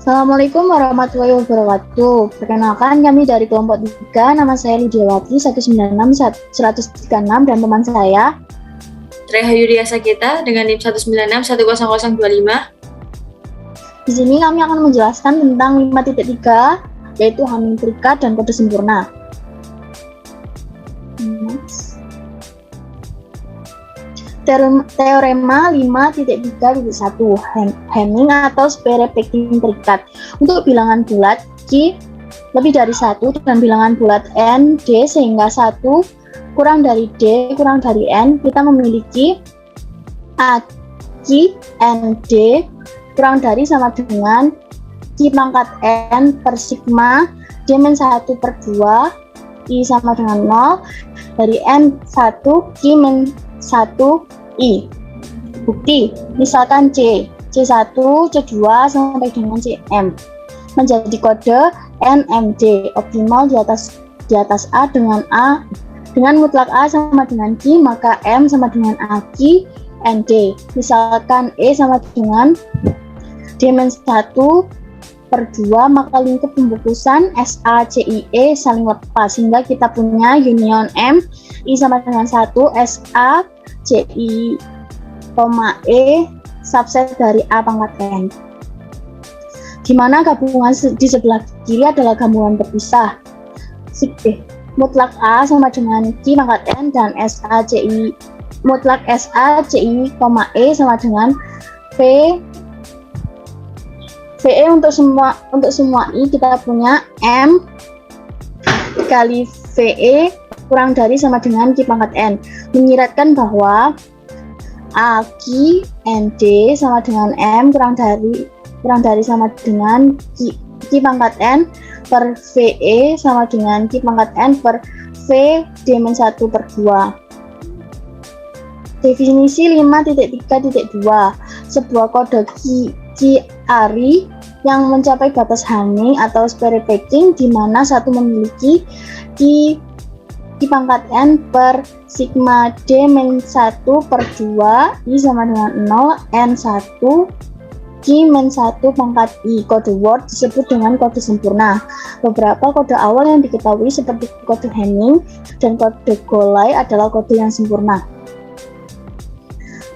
Assalamualaikum warahmatullahi wabarakatuh. Perkenalkan, kami dari kelompok 3, nama saya Lidiawati 196 136 dan teman saya Reha Yuria Sakita dengan NIM 196 10025. Di sini kami akan menjelaskan tentang 5.3, yaitu Hamin terikat dan kode sempurna. Teorema 5.3.1, Hamming atau square packing terikat. Untuk bilangan bulat Q lebih dari 1 dan bilangan bulat N, D sehingga 1 kurang dari D kurang dari N, kita memiliki A, Q, N, D kurang dari sama dengan Q pangkat N per sigma D min 1 per 2 I sama dengan 0 dari N1 Q min 1 I. Bukti, misalkan C1, C2 sampai dengan Cm menjadi kode NMD optimal di atas A dengan mutlak A sama dengan Q, maka M sama dengan AQ ND. Misalkan E sama dengan D-1 per 2, maka lingkup pembungkusan SACIE saling lepas sehingga kita punya union M I sama dengan 1 SACI, E subset dari A pangkat N, di mana gabungan di sebelah kiri adalah gabungan terpisah. Mutlak A sama dengan Q pangkat N dan SACI mutlak SACI, E sama dengan VE untuk semua I kita punya M kali VE kurang dari sama dengan Q pangkat N, menyiratkan bahwa AQ ND sama dengan M kurang dari sama dengan Q pangkat N per VE sama dengan Q pangkat N per V D-1 per 2. Definisi 5.3.2, sebuah kode QRI yang mencapai batas Hamming atau square packing di mana satu memiliki Q pangkat N per sigma D-1 per 2 I sama dengan 0 N1 Q-1 pangkat I. Kode word disebut dengan kode sempurna. Beberapa kode awal yang diketahui seperti kode Hamming dan kode Golay adalah kode yang sempurna.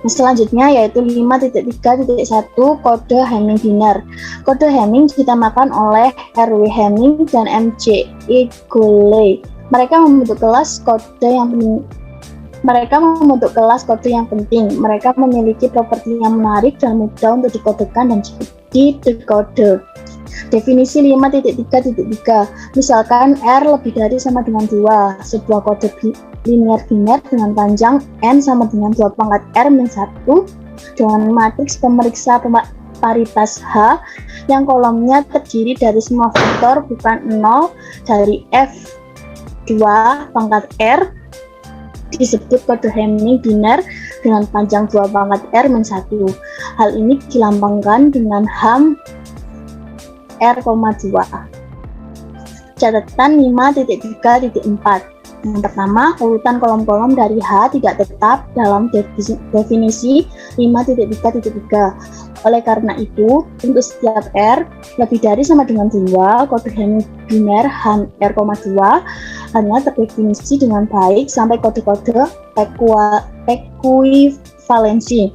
Selanjutnya yaitu 5.3.1, kode Hamming biner. Kode Hamming ditambahkan oleh RW Hamming dan MCE Golay. Mereka membentuk kelas kode yang penting. Mereka memiliki properti yang menarik dan mudah untuk dikodekan dan didekode. Definisi 5.3.3, misalkan R lebih dari sama dengan 2, sebuah kode linear biner dengan panjang N sama dengan 2 pangkat R min 1 dengan matriks pemeriksa paritas H yang kolomnya terdiri dari semua vektor bukan 0 dari F2 pangkat R, disebut kode Hamming biner dengan panjang 2 pangkat R min 1. Hal ini dilambangkan dengan ham R,2. Catatan 5.3.4. Yang pertama, urutan kolom-kolom dari H tidak tetap dalam definisi 5.3.3. Oleh karena itu, untuk setiap R lebih dari sama dengan 2, kode Hamming biner ham R,2 hanya terdefinisi dengan baik sampai kode-kode ekuivalensi.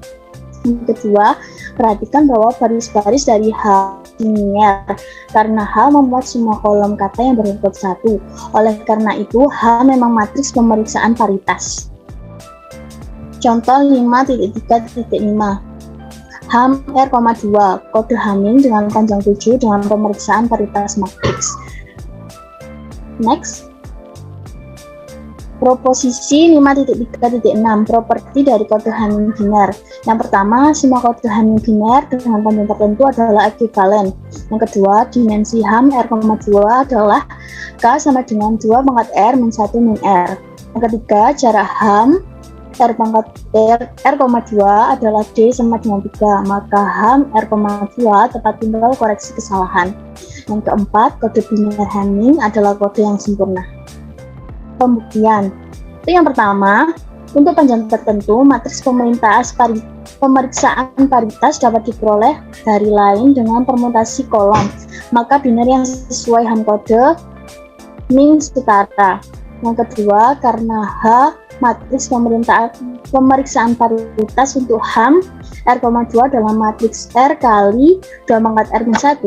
Yang kedua, perhatikan bahwa baris-baris dari H linear karena H memuat semua kolom kata yang berurutan 1. Oleh karena itu, H memang matriks pemeriksaan paritas. Contoh 5.3.5, ham R,2, kode Hamming dengan panjang 7 dengan pemeriksaan paritas matriks. Next. Proposisi 5.3.6, properti dari kode Hamming biner. Yang pertama, semua kode Hamming biner dengan panjang tertentu adalah ekuivalen. Yang kedua, dimensi ham R,2 adalah K sama dengan 2 pangkat R min 1 min R. Yang ketiga, jarak ham R,2 adalah D sama dengan 3, maka ham R,2 tepat tinggal koreksi kesalahan. Yang keempat, kode biner Hamming adalah kode yang sempurna. Pembuktian. Itu yang pertama, Untuk panjang tertentu, matriks pemeriksaan paritas dapat diperoleh dari lain dengan permutasi kolom. Maka biner yang sesuai ham kode min setara. Yang kedua, karena H matriks pemeriksaan paritas untuk ham R,2 dalam matriks R kali 2 pangkat R min 1,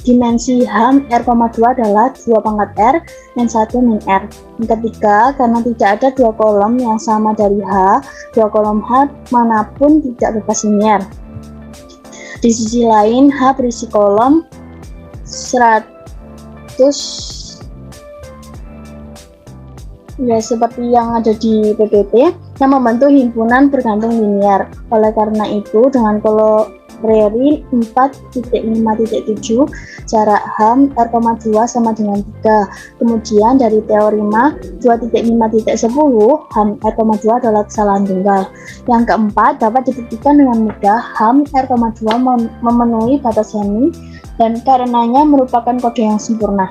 dimensi ham R,2 adalah 2 pangkat R min 1 min R. Yang ketiga, karena tidak ada dua kolom yang sama dari H, dua kolom H manapun tidak bebas linier. Di sisi lain, H berisi kolom 100 ya seperti yang ada di PPT yang membentuk himpunan bergantung linier. Oleh karena itu, dengan koloreri 4.5.7 jarak ham R,2 sama dengan 3. Kemudian dari teorema 2.5.10 ham R,2 adalah kesalahan tunggal. Yang keempat, dapat dibuktikan dengan mudah ham R,2 memenuhi batas Hamming dan karenanya merupakan kode yang sempurna.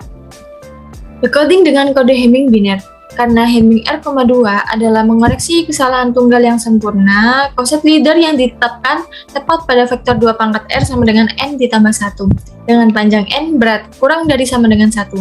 Decoding dengan kode Hamming biner. Karena Hamming R,2 adalah mengoreksi kesalahan tunggal yang sempurna, koset leader yang ditetapkan tepat pada vektor 2 pangkat R sama dengan N ditambah 1, dengan panjang N berat kurang dari sama dengan 1.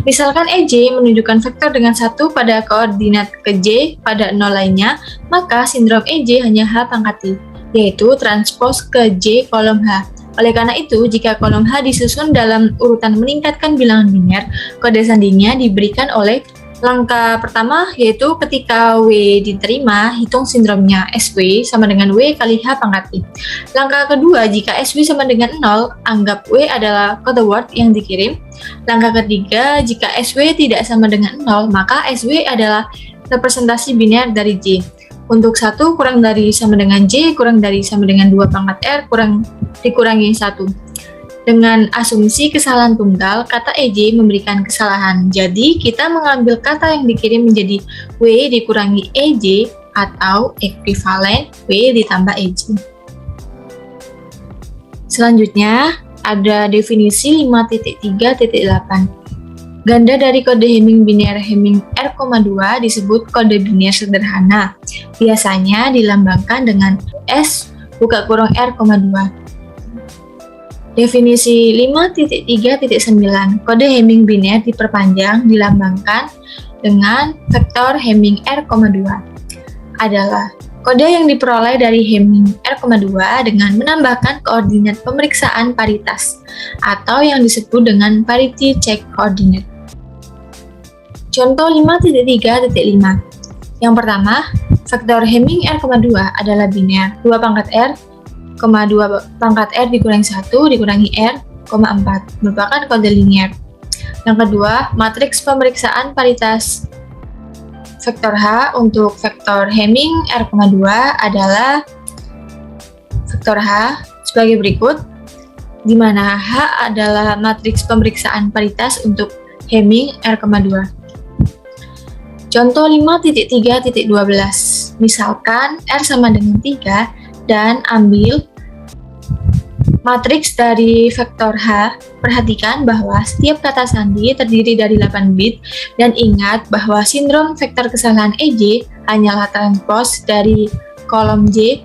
Misalkan EJ menunjukkan vektor dengan 1 pada koordinat ke J pada 0 lainnya, maka sindrom EJ hanya H pangkat T, yaitu transpos ke J kolom H. Oleh karena itu, jika kolom H disusun dalam urutan meningkatkan bilangan biner, kode sandinya diberikan oleh langkah pertama, yaitu ketika W diterima, hitung sindromnya SW sama dengan W kali H pangkat I. Langkah kedua, jika SW sama dengan 0, anggap W adalah kode word yang dikirim. Langkah ketiga, jika SW tidak sama dengan 0, maka SW adalah representasi biner dari J. Untuk 1 kurang dari sama dengan J, kurang dari sama dengan 2 pangkat R, dikurangi 1. Dengan asumsi kesalahan tunggal, kata EJ memberikan kesalahan. Jadi, kita mengambil kata yang dikirim menjadi W dikurangi EJ atau ekuivalen W ditambah EJ. Selanjutnya, ada definisi 5.3.8. Ganda dari kode Hamming biner Hamming R,2 disebut kode biner sederhana. Biasanya dilambangkan dengan S buka kurung R,2. Definisi 5.3.9, kode Hamming biner diperpanjang dilambangkan dengan vektor Hamming R,2 adalah kode yang diperoleh dari Hamming R,2 dengan menambahkan koordinat pemeriksaan paritas atau yang disebut dengan parity check coordinate. Contoh 5.3.5. Yang pertama, vektor Hamming R,2 adalah biner 2 pangkat R, 2 pangkat R dikurangi 1 dikurangi R, 4 merupakan kode linier. Yang kedua, matriks pemeriksaan paritas vektor H untuk vektor Hamming R,2 adalah vektor H sebagai berikut, di mana H adalah matriks pemeriksaan paritas untuk Hamming R,2. Contoh 5.3.12. Misalkan R sama dengan 3 dan ambil matriks dari vektor H. Perhatikan bahwa setiap kata sandi terdiri dari 8 bit dan ingat bahwa sindrom vektor kesalahan EJ hanyalah transpos dari kolom J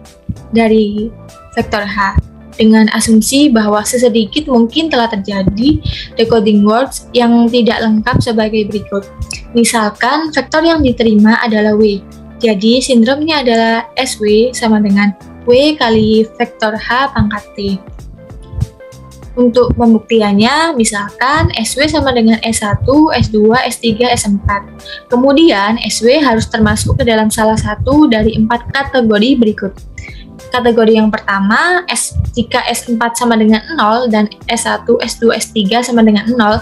dari vektor H dengan asumsi bahwa sesedikit mungkin telah terjadi decoding words yang tidak lengkap sebagai berikut. Misalkan vektor yang diterima adalah W, jadi sindromnya adalah SW sama dengan W kali vektor H pangkat T. Untuk pembuktiannya, misalkan SW sama dengan S1, S2, S3, S4. Kemudian SW harus termasuk ke dalam salah satu dari 4 kategori berikut. Kategori yang pertama, jika S4 sama dengan 0 dan S1, S2, S3 sama dengan 0,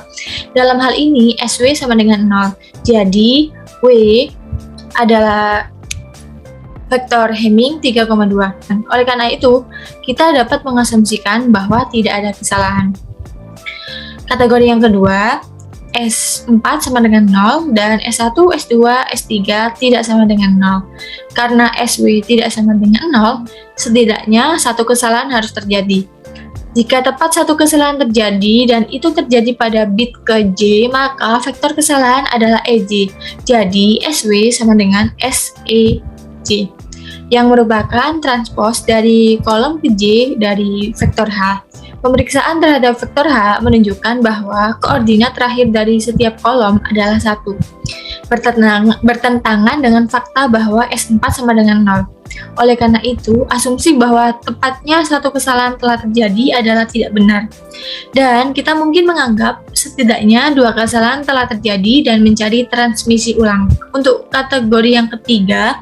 dalam hal ini SW sama dengan 0. Jadi, W adalah vektor Hamming 3,2. Oleh karena itu, kita dapat mengasumsikan bahwa tidak ada kesalahan. Kategori yang kedua, S4 sama dengan 0 dan S1, S2, S3 tidak sama dengan 0. Karena SW tidak sama dengan 0, setidaknya satu kesalahan harus terjadi. Jika tepat satu kesalahan terjadi dan itu terjadi pada bit ke J, maka vektor kesalahan adalah EJ. Jadi, SW sama dengan SEJ. J, yang merupakan transpos dari kolom ke J dari vektor H. Pemeriksaan terhadap vektor H menunjukkan bahwa koordinat terakhir dari setiap kolom adalah 1, bertentangan dengan fakta bahwa S4 sama dengan 0. Oleh karena itu, asumsi bahwa tepatnya satu kesalahan telah terjadi adalah tidak benar. Dan kita mungkin menganggap setidaknya 2 kesalahan telah terjadi dan mencari transmisi ulang. Untuk kategori yang ketiga,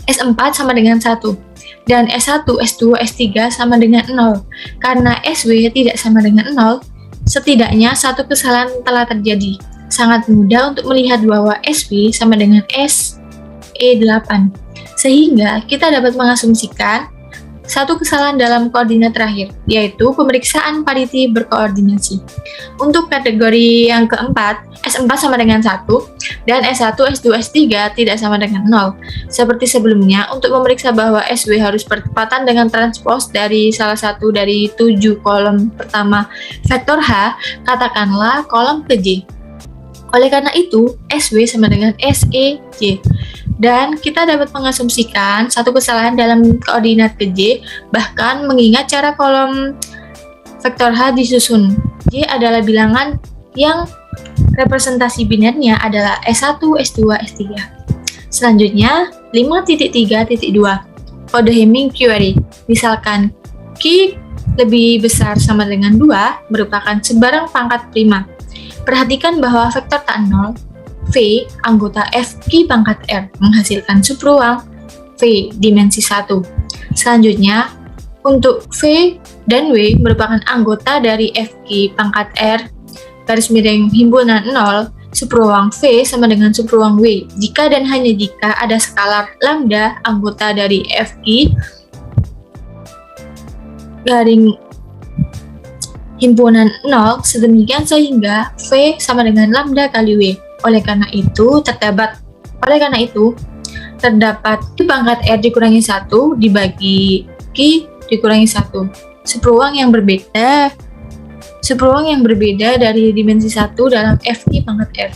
S4 sama dengan 1. Dan S1, S2, S3 sama dengan 0. Karena SW tidak sama dengan 0, setidaknya 1 kesalahan telah terjadi. Sangat mudah untuk melihat bahwa SW sama dengan SE8. Sehingga kita dapat mengasumsikan 1 kesalahan dalam koordinat terakhir, yaitu pemeriksaan pariti berkoordinasi. Untuk kategori yang keempat, S4 sama dengan 1, dan S1, S2, S3 tidak sama dengan 0. Seperti sebelumnya, untuk memeriksa bahwa SW harus bertepatan dengan transpos dari salah satu dari 7 kolom pertama vektor H, katakanlah kolom ke J. Oleh karena itu, SW sama dengan SEJ. Dan kita dapat mengasumsikan 1 kesalahan dalam koordinat ke J, bahkan mengingat cara kolom vektor H disusun. J adalah bilangan yang representasi binernya adalah S1, S2, S3. Selanjutnya, 5.3.2. Kode Hamming query. Misalkan Q lebih besar sama dengan 2 merupakan sebarang pangkat prima. Perhatikan bahwa vektor tak 0, V anggota F Q pangkat R menghasilkan subruang V dimensi 1. Selanjutnya, untuk V dan W merupakan anggota dari F Q pangkat R garis miring himpunan 0, subruang V sama dengan subruang W jika dan hanya jika ada skalar lambda anggota dari F Q garing himpunan 0 sedemikian sehingga V sama dengan lambda kali W. Oleh karena itu, terdapat Q pangkat R dikurangi 1 dibagi Q dikurangi 1. Subruang yang berbeda dari dimensi 1 dalam F Q pangkat R.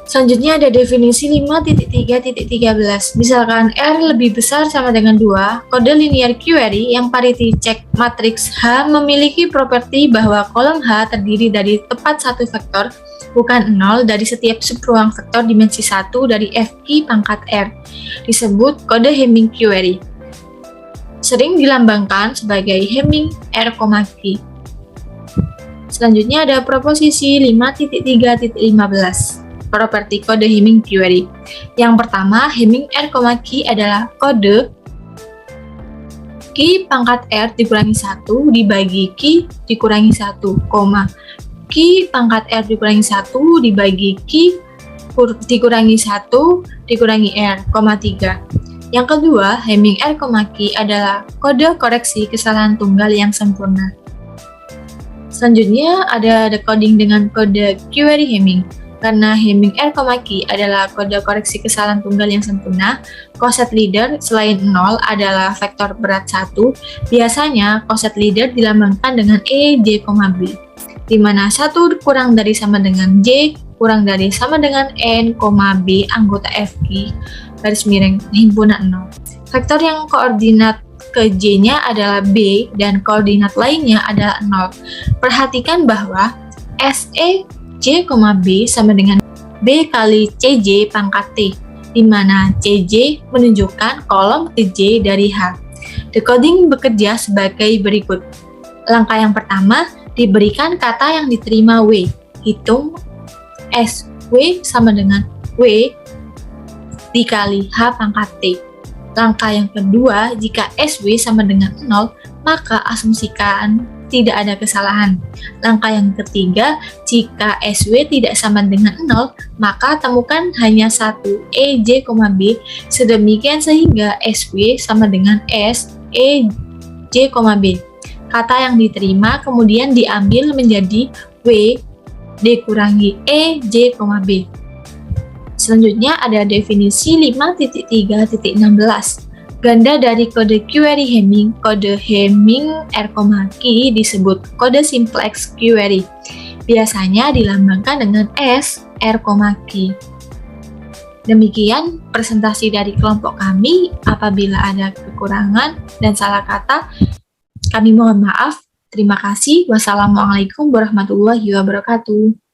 Selanjutnya ada definisi 5.3.13. Misalkan R lebih besar sama dengan 2, kode linear query yang parity check matriks H memiliki properti bahwa kolom H terdiri dari tepat satu vektor, bukan 0 dari setiap subruang vektor dimensi 1 dari F Q pangkat R. Disebut kode Hamming query. Sering dilambangkan sebagai Hamming R, Q. Selanjutnya ada proposisi 5.3.15. Properti kode Hamming query. Yang pertama, Hamming R, Q adalah kode Q pangkat R dikurangi 1 dibagi Q dikurangi 1, Q pangkat R dikurangi 1 dibagi Q dikurangi 1 dikurangi R, 3. Yang kedua, Hamming R, Q adalah kode koreksi kesalahan tunggal yang sempurna. Selanjutnya ada decoding dengan kode query Hamming. Karena Hamming R, Q adalah kode koreksi kesalahan tunggal yang sempurna, coset leader selain 0 adalah vektor berat 1, biasanya coset leader dilambangkan dengan E, J, B, di mana 1 kurang dari sama dengan J, kurang dari sama dengan N, B anggota F Q garis miring himpunan 0. Vektor yang koordinat ke J-nya adalah B dan koordinat lainnya adalah 0. Perhatikan bahwa SE J, B sama dengan B kali CJ pangkat T, di mana CJ menunjukkan kolom ke J dari H. Decoding bekerja sebagai berikut. Langkah yang pertama, diberikan kata yang diterima W. Hitung SW sama dengan W dikali H pangkat T. Langkah yang kedua, jika SW sama dengan 0, maka asumsikan tidak ada kesalahan. Langkah yang ketiga, jika SW tidak sama dengan 0, maka temukan hanya satu E, J, B, sedemikian sehingga SW sama dengan S, E, J, B. Kata yang diterima kemudian diambil menjadi W dikurangi E, J, B. Selanjutnya ada definisi 5.3.16. Ganda dari kode query Hamming, kode Hamming R, Q disebut kode simplex query. Biasanya dilambangkan dengan S, R, Q. Demikian presentasi dari kelompok kami. Apabila ada kekurangan dan salah kata, kami mohon maaf. Terima kasih. Wassalamualaikum warahmatullahi wabarakatuh.